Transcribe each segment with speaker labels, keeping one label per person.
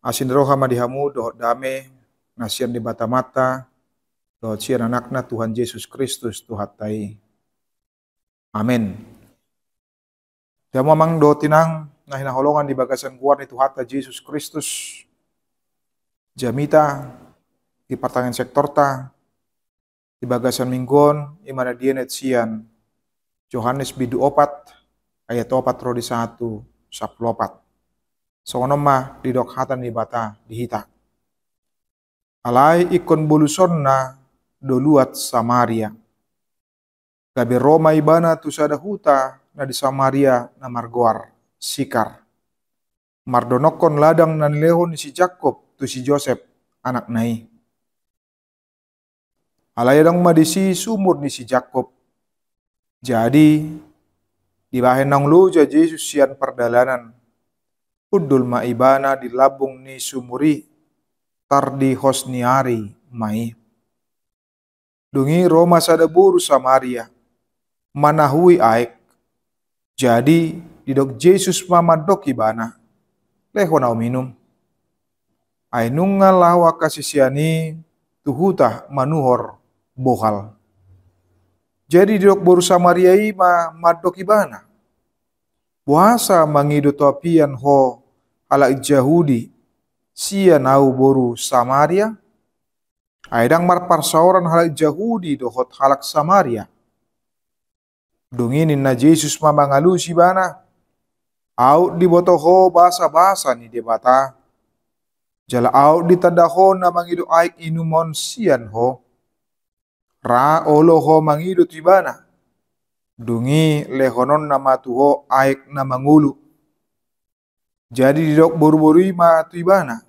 Speaker 1: Asin roha madihamu dohot dame nasian di bata mata dohot sian anakna Tuhan Yesus Kristus tuhatai. Amin. Dia mamang dohot tinang nah hinaholongan di bagasan kuar ni Tuhata Yesus Kristus. Jamita di pertangan sektor ta di bagasan minggon imana dienet sian Yohanes bidu opat ayat opat rodi 1 saplopat. Songonoma di dok hatan di bata dihita. Alai ikon bulusonna doluat Samaria. Gabi Roma ibana tu sada huta na di Samaria na margoar Sikar. Mardonokon ladang nan lehon si Jakob tu si Joseph anak nai. Alai dang madisi sumur ni si Jakob. Jadi di bahen nang luja Yesus sian perdalanan. Udul maibana di labung ni sumuri tardi hosniari mai. Dungi Roma sada buru Samaria manahui aek. Jadi didok Yesus mamadok ibana leho nau minum. Ainunga lawa kasisiani tuhuta manuhor bohal. Jadi didok buru Samaria ima madok ibana. Puasa mangido topian ho ala Yahudi sia nau boru Samaria. Aidang marparsauran halak Yahudi dohot halak Samaria. Dunginin na Yesus mamangalusi bana. Au di botoho basa-basa ni debata. Jala au di tadaho na mangido aik inumon sian ho. Ra olo ho mangido tibana. Dungi lehonon nama tuho aik na mangulu. Jadi didok boru-boru ima tuibana.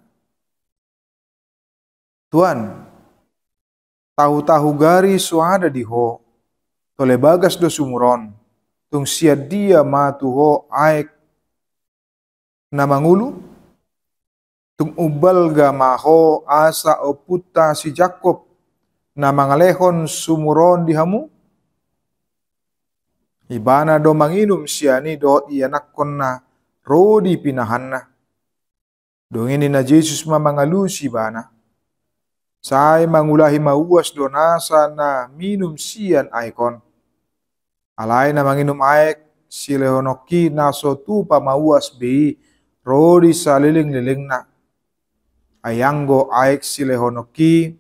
Speaker 1: Tuan, tahu-tahu gari suada diho. Tole bagas do sumuron. Tung sia dia ma tuho aik na mangulu. Tung ubal ga maho asa oputa si Jakob na mangalehon sumuron dihamu. Ibana do manginum siani do ianakon na rodi pinahanna. Dongini na Yesus mamangalusi bana. Say mangulahi mauwas do nasa na minum sian aikon. Alay na manginum aek silehonoki naso tupa mauwas bi rodi saliling-liling na. Ayanggo aek silehonoki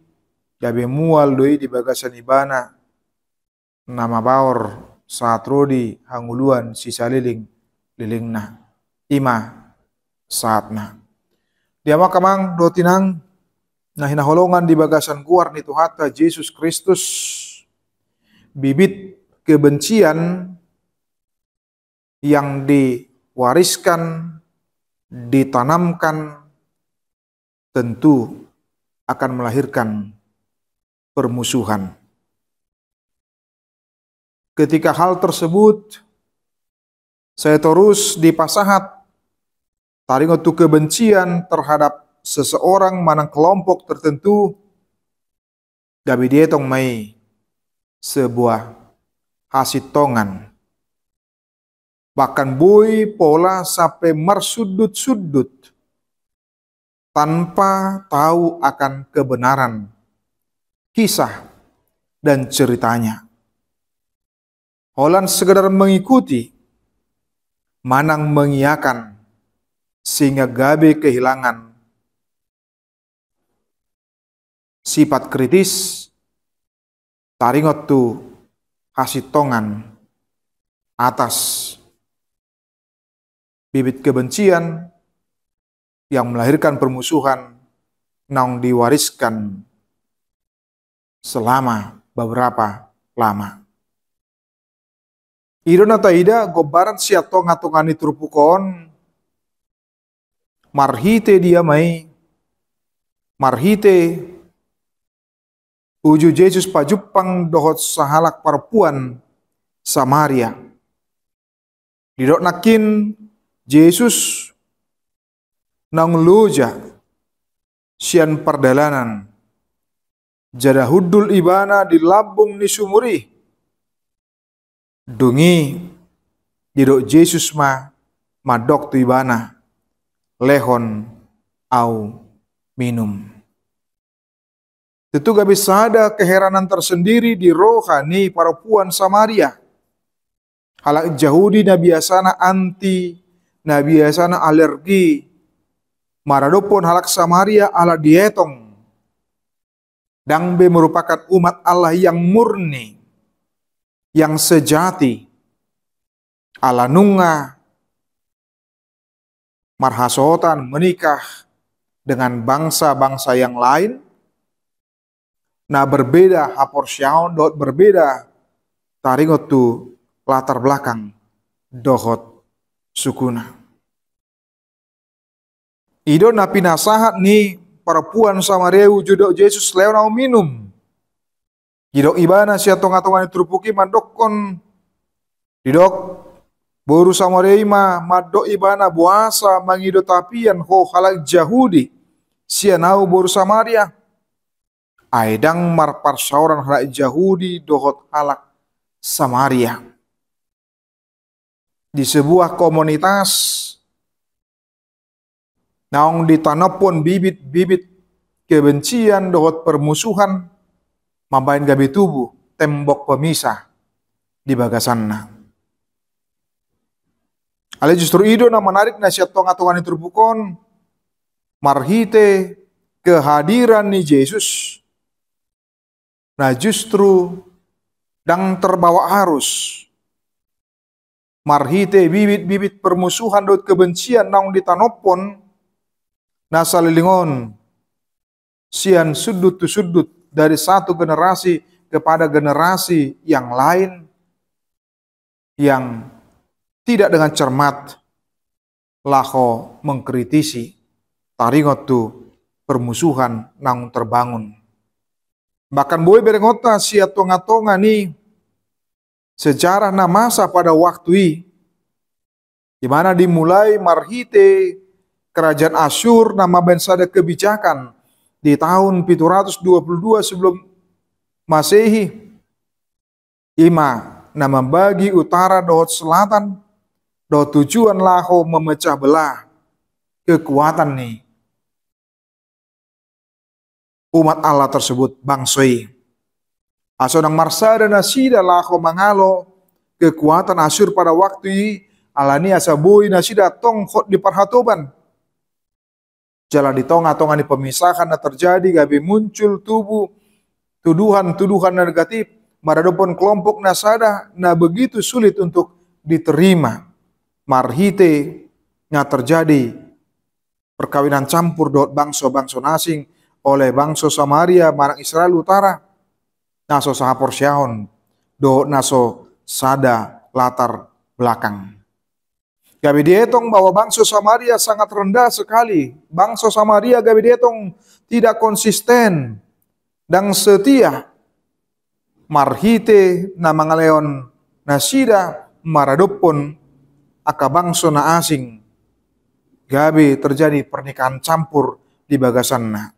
Speaker 1: gabe mual doi di bagasan ibana. Nama baor saat rodi hanguluan sisa liling na ima saat na dia makamang do tinang na hinaholongan di bagasan guar ni Tuhata Yesus Kristus bibit kebencian yang diwariskan ditanamkan tentu akan melahirkan permusuhan. Ketika hal tersebut, saya terus dipasahat taringotu kebencian terhadap seseorang manang kelompok tertentu, gabi dietong mai sebuah hasitongan. Bahkan boy pola sampai mersudut-sudut tanpa tahu akan kebenaran kisah dan ceritanya. Holan sekedar mengikuti, manang mengiakan, sehingga gabe kehilangan sifat kritis, taringot tu hasitongan atas bibit kebencian yang melahirkan permusuhan nang diwariskan selama beberapa lama. Irona taida gobaran siatong atongani turpukon marhite dia mai marhite uju Yesus pajupang dohot sahalak perempuan Samaria. Didok nakin Yesus nang luja sian perdalanan jada hudul ibana di labung ni sumuri. Dungi didok Yesus madok tu ibana lehon au minum. Tentu gak bisa ada keheranan tersendiri di rohani perempuan Samaria. Halak Yahudi na biasana anti, na biasana alergi. Maradopon halak Samaria ala dietong. Dangbe merupakan umat Allah yang murni, yang sejati. Ala nunga marhasotan menikah dengan bangsa-bangsa yang lain. Nah berbeda haporsyaon dot berbeda taringot tu latar belakang dohot sukuna. Ido na pinasahat ni perempuan Samaria judok Yesus leonau minum. Ido ibana siya tonga-tonga ni trupuki mandokon. Didok boru Samaria madok ibana buasa mangido tapian ho halak Yahudi. Siya nau boru Samaria. Aidang marparsauran halak Yahudi dohot halak Samaria. Di sebuah komunitas naong ditanapon bibit-bibit kebencian dohot permusuhan mabain gabi tubuh tembok pemisah di bagasanna. Ale justru ido na menarik nasihat tonga-tonga ni terbukon marhite kehadiran ni Yesus. Nah justru dang terbawa arus marhite bibit-bibit permusuhan dohot kebencian naong ditanapon nasa lilingon sian sudut tu sudut dari satu generasi kepada generasi yang lain yang tidak dengan cermat laho mengkritisi taringot tu permusuhan nang terbangun. Bahkan boy berengota sia tonga-tonga ni sejarah na masa pada waktu di mana dimulai marhite kerajaan Asyur nama bensada kebijakan di tahun 722 sebelum Masehi. Ima nama bagi utara dohot selatan dohot tujuan laho memecah belah kekuatan nih umat Allah tersebut bangsoi. Asonang marsada nasida laho mangalo kekuatan Asyur pada waktu alani asabui nasida tong khot di parhatoban. Jalan di tongah-tongah di pemisahan na terjadi gabi muncul tubuh tuduhan-tuduhan negatif maradopon kelompok nasada na begitu sulit untuk diterima. Marhite nya terjadi perkawinan campur dot bangsa-bangsa asing oleh bangsa Samaria marang Israel utara. Naso sahaporsyaon do naso sada latar belakang. Gabi dietong bahwa bangsa Samaria sangat rendah sekali. Bangsa Samaria gabi dietong tidak konsisten dan setia. Marhite na mangaleon nasida maradopon aka bangsa na asing. Gabi terjadi pernikahan campur di bagasanna.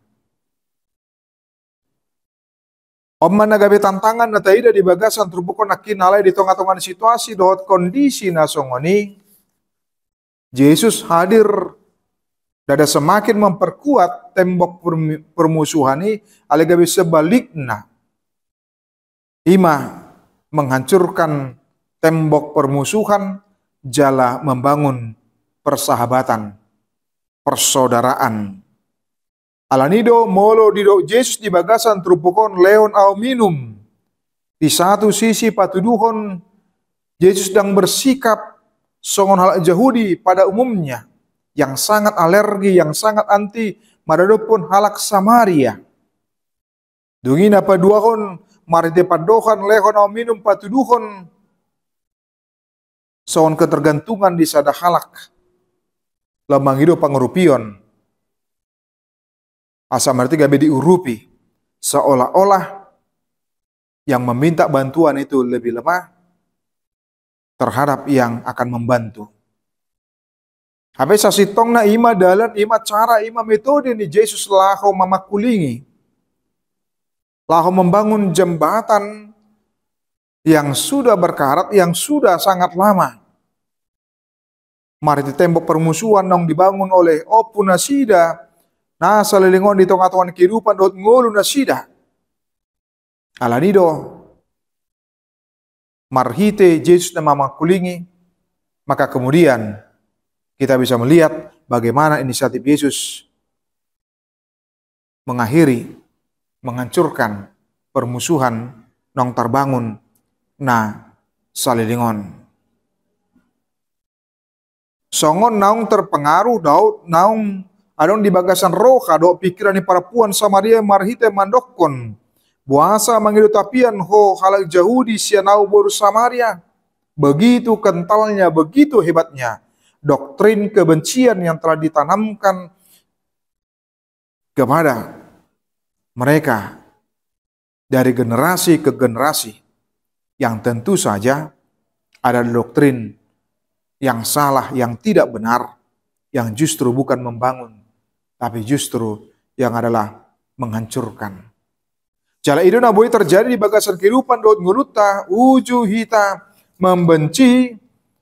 Speaker 1: Omman na gabi tantangan na taida di bagasan terbukon akinalay di tongah-tongah situasi dohot kondisi na songoni. Yesus hadir dada semakin memperkuat tembok permusuhan ini alegabi sebaliknya ima menghancurkan tembok permusuhan jala membangun persahabatan persaudaraan. Alanido molo dido Yesus di bagasan trupukon leon au minum. Di satu sisi patuduhon Yesus sedang bersikap songon hal Yahudi pada umumnya yang sangat alergi, yang sangat anti maradopun halak Samaria. Dungin apa duahon marite padohan lehon au minum patuduhon songon ketergantungan di sada halak lamang hidup pangurupion. Asa marti gabe diurupi seolah-olah yang meminta bantuan itu lebih lemah terhadap yang akan membantu. Habis sasitong na ima dalan, ima cara, ima metode ni Yesus laho mamakulingi. Laho membangun jembatan yang sudah berkarat, yang sudah sangat lama. Mari di tembok permusuhan yang dibangun oleh Opu Nasida Nah salilingon di tengah-tengah kehidupan dot ngolu na sida. Alanido marhite Yesus na mama kulingi, maka kemudian kita bisa melihat bagaimana inisiatif Yesus mengakhiri, menghancurkan permusuhan nong terbangun na salilingon. Songon naung terpengaruh daud naung adong di bagasan roh kado pikiran ni para puan Samaria marhite mandokon. Buasa mangidu tapian ho halak Yahudi sianau boru Samaria. Begitu kentalnya, begitu hebatnya doktrin kebencian yang telah ditanamkan kepada mereka dari generasi ke generasi, yang tentu saja ada doktrin yang salah, yang tidak benar, yang justru bukan membangun, tapi justru yang adalah menghancurkan. Jala itu na boleh terjadi di bagasan kehidupan dot nguruta, uju hita membenci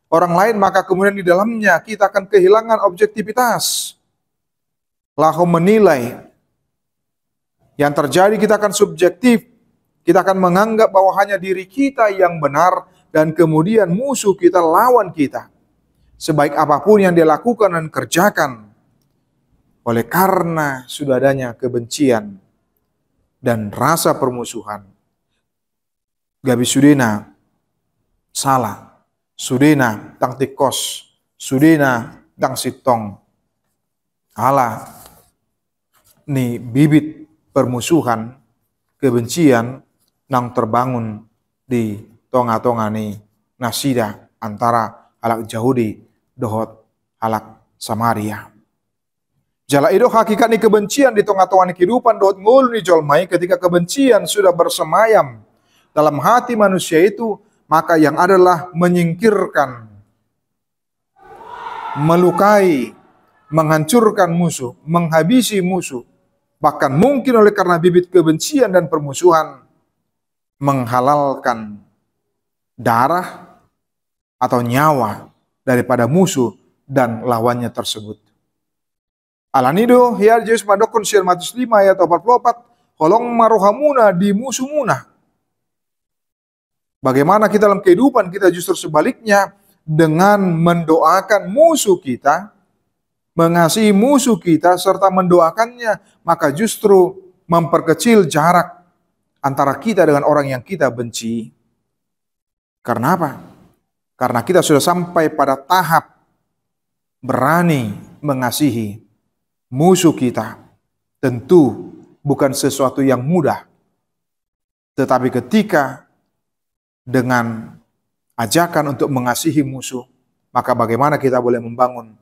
Speaker 1: orang lain, maka kemudian di dalamnya kita akan kehilangan objektivitas. Lalu menilai. Yang terjadi kita akan subjektif. Kita akan menganggap bahwa hanya diri kita yang benar dan kemudian musuh kita, lawan kita. Sebaik apapun yang dia lakukan dan kerjakan. Oleh karena sudah adanya kebencian dan rasa permusuhan. Gabi sudena salah, sudena tang tikos, sudena tang sitong. Ala ni bibit permusuhan, kebencian nang terbangun di tonga-tonga ni nasida antara halak Yahudi dohot halak Samaria. Jala itu hakikat ni kebencian di tengah-tengah kehidupan dohot ngul ni jolmai, ketika kebencian sudah bersemayam dalam hati manusia itu, maka yang adalah menyingkirkan, melukai, menghancurkan musuh, menghabisi musuh, bahkan mungkin oleh karena bibit kebencian dan permusuhan, menghalalkan darah atau nyawa daripada musuh dan lawannya tersebut. Alanido hiar Yesus madokon sir Matius 5 ayat 44, holong marohamuna di musuh munah. Bagaimana kita dalam kehidupan kita justru sebaliknya, dengan mendoakan musuh kita, mengasihi musuh kita serta mendoakannya, maka justru memperkecil jarak antara kita dengan orang yang kita benci. Karena apa? Karena kita sudah sampai pada tahap berani mengasihi musuh kita. Tentu bukan sesuatu yang mudah. Tetapi ketika dengan ajakan untuk mengasihi musuh, maka bagaimana kita boleh membangun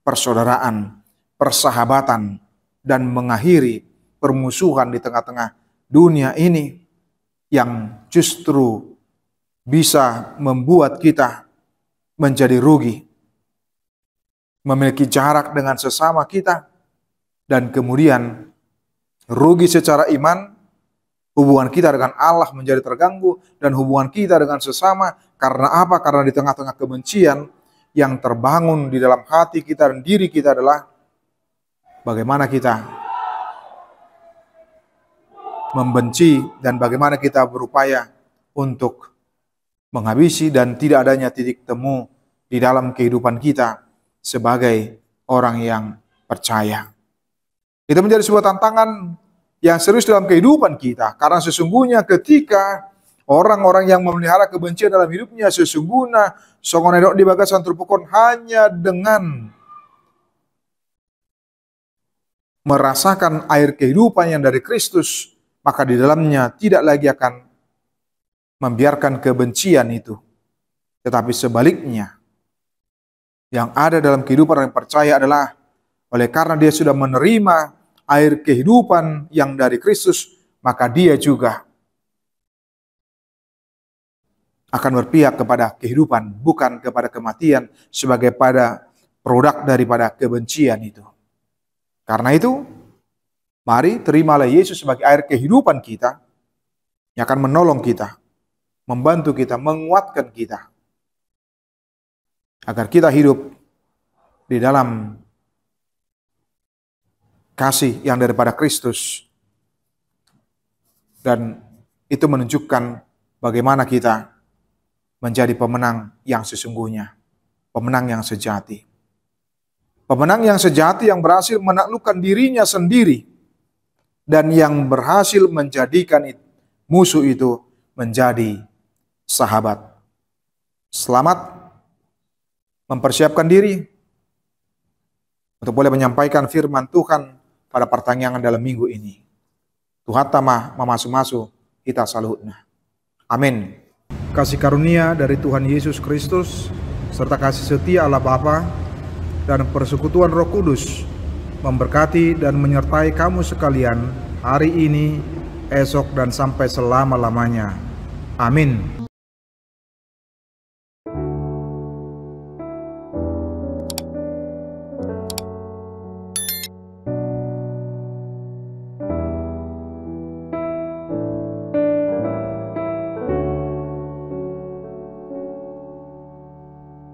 Speaker 1: persaudaraan, persahabatan, dan mengakhiri permusuhan di tengah-tengah dunia ini yang justru bisa membuat kita menjadi rugi, memiliki jarak dengan sesama kita, dan kemudian rugi secara iman, hubungan kita dengan Allah menjadi terganggu, dan hubungan kita dengan sesama. Karena apa? Karena di tengah-tengah kebencian yang terbangun di dalam hati kita dan diri kita adalah bagaimana kita membenci dan bagaimana kita berupaya untuk menghabisi, dan tidak adanya titik temu di dalam kehidupan kita sebagai orang yang percaya. Itu menjadi sebuah tantangan yang serius dalam kehidupan kita, karena sesungguhnya ketika orang-orang yang memelihara kebencian dalam hidupnya, sesungguhnya songonedok di bagasan terpukul hanya dengan merasakan air kehidupan yang dari Kristus, maka di dalamnya tidak lagi akan membiarkan kebencian itu. Tetapi sebaliknya, yang ada dalam kehidupan orang yang percaya adalah oleh karena dia sudah menerima air kehidupan yang dari Kristus, maka dia juga akan berpihak kepada kehidupan, bukan kepada kematian sebagai pada produk daripada kebencian itu. Karena itu, mari terimalah Yesus sebagai air kehidupan kita, yang akan menolong kita, membantu kita, menguatkan kita, agar kita hidup di dalam kasih yang daripada Kristus. Dan itu menunjukkan bagaimana kita menjadi pemenang yang sesungguhnya, pemenang yang sejati. Pemenang yang sejati yang berhasil menaklukkan dirinya sendiri dan yang berhasil menjadikan musuh itu menjadi sahabat. Selamat mempersiapkan diri untuk boleh menyampaikan firman Tuhan pada pertanyaan dalam minggu ini. Tuhan tamah memasu-masu kita saluhna. Amin. Kasih karunia dari Tuhan Yesus Kristus serta kasih setia Allah Bapa dan persekutuan Roh Kudus memberkati dan menyertai kamu sekalian hari ini, esok, dan sampai selama-lamanya. Amin.